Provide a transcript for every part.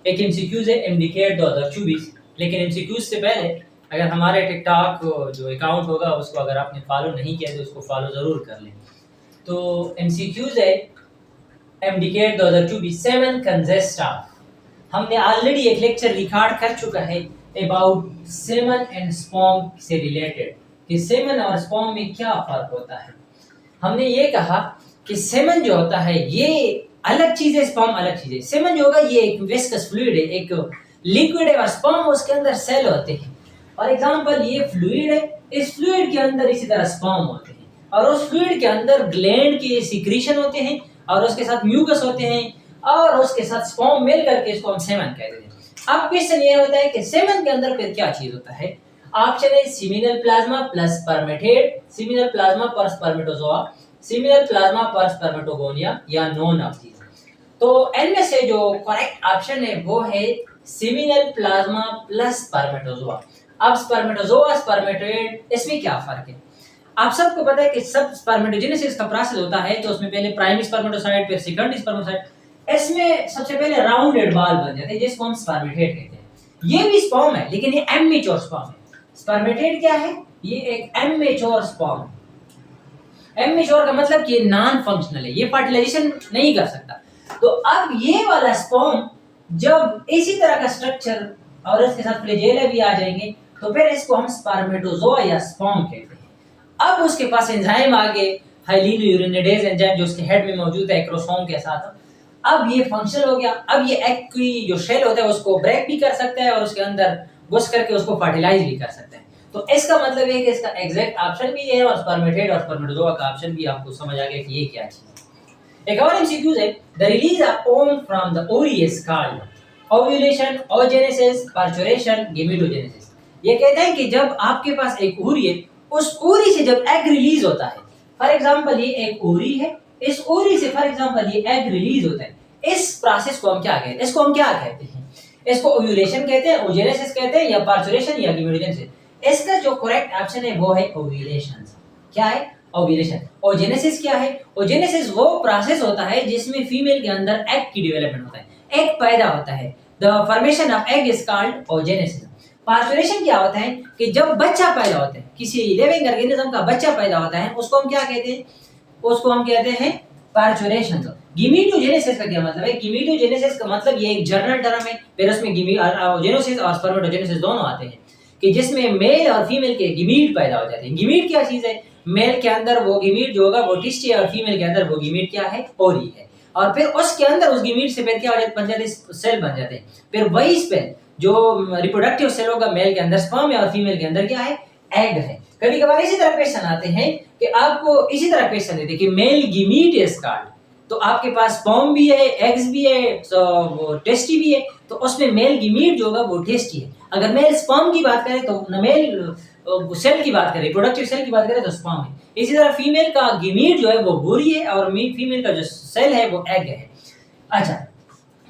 एक एमसीक्यूज है एमडीकेट 2024। लेकिन एमसीक्यूज से पहले अगर हमारे टिकटॉक जो अकाउंट होगा उसको अगर आपने फॉलो नहीं किया तो उसको फॉलो ज़रूर कर लें। तो एमसीक्यूज है एमडीकेट 2024 7 कंजेस्ट ऑफ। हमने ऑलरेडी एक लेक्चर रिकॉर्ड कर चुका है अबाउट सेमन एंड स्पर्म से रिलेटेड कि सेमन और स्पर्म में क्या फर्क होता है। हमने ये कहा कि सेमन जो होता है ये अलग चीज है, स्पर्म अलग चीज है। सेमन जो होगा ये एक विस्कस फ्लूइड है, एक लिक्विड है, और स्पर्म उसके अंदर सेल होते हैं। और एग्जांपल ये फ्लूइड है, इस फ्लूइड के अंदर इसी तरह स्पर्म होते हैं और उस फ्लूइड के अंदर ग्लैंड के सिक्रीशन होते हैं और उसके साथ म्यूकस होते हैं और उसके साथ स्पर्म मिल करके इसको हम सेमन कहते हैं। अब क्वेश्चन ये होता है कि सेमन के अंदर फिर क्या चीज होता है। ऑप्शन है सीमिनल प्लाज्मा प्लस स्पर्मेटेड, सीमिनल प्लाज्मा पर स्पर्मेटोजोआ, सीमिनल प्लाज्मा पर स्पर्मेटोगोनिया या नॉन ऑफ दीज। तो इनमें से जो करेक्ट ऑप्शन है वो है सीमिनल प्लाज्मा प्लस स्पर्मेटोजोआ। अब स्पर्मेटोजोआ स्पर्मेटोइड इसमें क्या फर्क है। आप सबको पता है कि सब स्पर्मेटोजेनेसिस का प्रोसेस होता है तो उसमें पहले प्राइमरी स्पर्मेटोसाइट फिर सेकेंडरी स्पर्मेटोसाइट, इसमें सबसे पहले राउंडेड बॉल बन जाते हैं जिसको हम स्पर्मेटेड कहते हैं। ये भी स्पर्म है लेकिन ये एमेच्योर स्पर्म है। स्पर्मेटेड क्या है, ये एक एमेच्योर स्पर्म है। एमेच्योर का मतलब कि नॉन फंक्शनल है, ये फर्टिलाइजेशन नहीं कर सकता। तो अब ये वाला स्पर्म जब इसी तरह का स्ट्रक्चर और इसके साथ फ्लैजेला भी आ जाएंगे तो फिर इसको हम स्पर्मेटोजोआ या स्पर्म कहते हैं। अब उसके पास एंजाइम आ गए, हाइलिनोयूरिनेडेज एंजाइम जो उसके हेड में मौजूद है एक्रोसोम के साथ। अब ये फंक्शनल हो गया। अब ये एग की जो शेल होता है उसको ब्रेक भी कर सकता है और उसके अंदर घुस करके उसको फर्टिलाइज भी कर सकता है। तो इसका मतलब है कि इसका एग्जैक्ट ऑप्शन भी ये है और स्पर्मेटेड और स्पर्मेटोजोआ का ऑप्शन भी आपको समझ आ गया कि ये क्या चीज है। एक और एमसीक्यूज है the release of ovum from the ovary is called ovulation, oogenesis, parturition, gametogenesis. ये कहते हैं कि जब आपके पास एक ओवरी है उस ओवरी से जब एग रिलीज होता है, फॉर एग्जांपल ये एक ओवरी है, इस ओवरी से फॉर एग्जांपल ये एग रिलीज होता है, इस प्रोसेस को हम क्या कहते हैं, इसको हम क्या कहते हैं, इसको ओव्यूलेशन कहते हैं, oogenesis कहते हैं या पार्चुरेशन या गेमेटोजेनेसिस। इसका जो करेक्ट ऑप्शन है वो है ओव्यूलेशन। क्या है ओव्यूलेशन। oogenesis क्या है, oogenesis वो प्रोसेस होता है जिसमें फीमेल के अंदर एग की डेवलपमेंट होता है, एग पैदा होता है। The formation of egg is called oogenesis। Parturition क्या होता है कि जब बच्चा पैदा होता है, किसी लिविंग ऑर्गेनिज्म का बच्चा पैदा होता है उसको हम क्या कहते हैं, उसको हम कहते हैं पार्चुरेशन। गीमेटोजेनेसिस का क्या मतलब है, गीमेटोजेनेसिस का मतलब ये एक जर्नल टर्म है, फिर उसमें oogenesis और स्पर्मेटोजेनेसिस दोनों आते हैं कि जिसमें मेल और फीमेल के गीमीट पैदा हो जाते हैं। गीमीट क्या चीज है, मेल के अंदर वो गीमीट जो होगा वो टिस्ट है और फीमेल के अंदर वो गीमीट क्या है, ओरी है। और फिर उसके अंदर उस गीमीट से फिर क्या हो जाता है, बन जाते सेल बन जाते हैं। फिर वही स्पेल जो रिप्रोडक्टिव सेल होगा मेल के अंदर स्पर्म है और फीमेल के अंदर क्या है, एग है। कभी कभार इसी तरह क्वेश्चन आते हैं कि आपको इसी तरह क्वेश्चन देते हैं कि मेल गीमीट इज कॉल्ड, तो आपके पास स्पर्म भी है, एग्स भी है, तो वो टेस्टी भी है, तो उसमें मेल गीमीट जो होगा वो टेस्टी है। अगर मेल स्पर्म की बात करें तो मेल सेल की बात करें, प्रोडक्टिव सेल की बात करें तो स्पर्म है। इसी तरह फीमेल का गीमीट जो है वो बुरी है और फीमेल का जो सेल है वो एग है। अच्छा,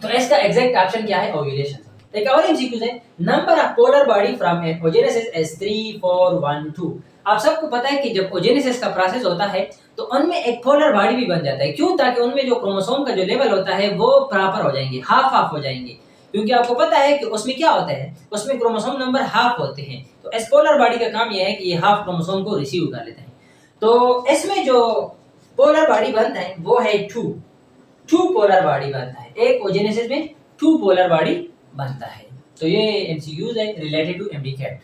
तो इसका एग्जैक्ट ऑप्शन क्या है, ओव्यूलेशन। एक और एमसीक्यू है number of polar body from oogenesis is 3 4 1 2। आप सबको पता है कि जब oogenesis का प्रोसेस होता है तो उनमें एक पोलर बॉडी भी बन जाता है। क्यों, ताकि उनमें जो क्रोमोसोम का जो लेवल होता है वो प्रॉपर हो जाएंगे, हाफ हाफ हो जाएंगे। क्योंकि आपको पता है कि उसमें क्या होता है, उसमें क्रोमोसोम नंबर हाफ होते हैं। तो इस पोलर बॉडी का काम यह है कि ये हाफ क्रोमोसोम को रिसीव कर लेते हैं। तो इसमें जो पोलर बॉडी बनता है वो है टू पोलर बॉडी बनता है। एक oogenesis में टू पोलर बॉडी बनता है। तो ये एमसीक्यूज है रिलेटेड टू एमडीकेट।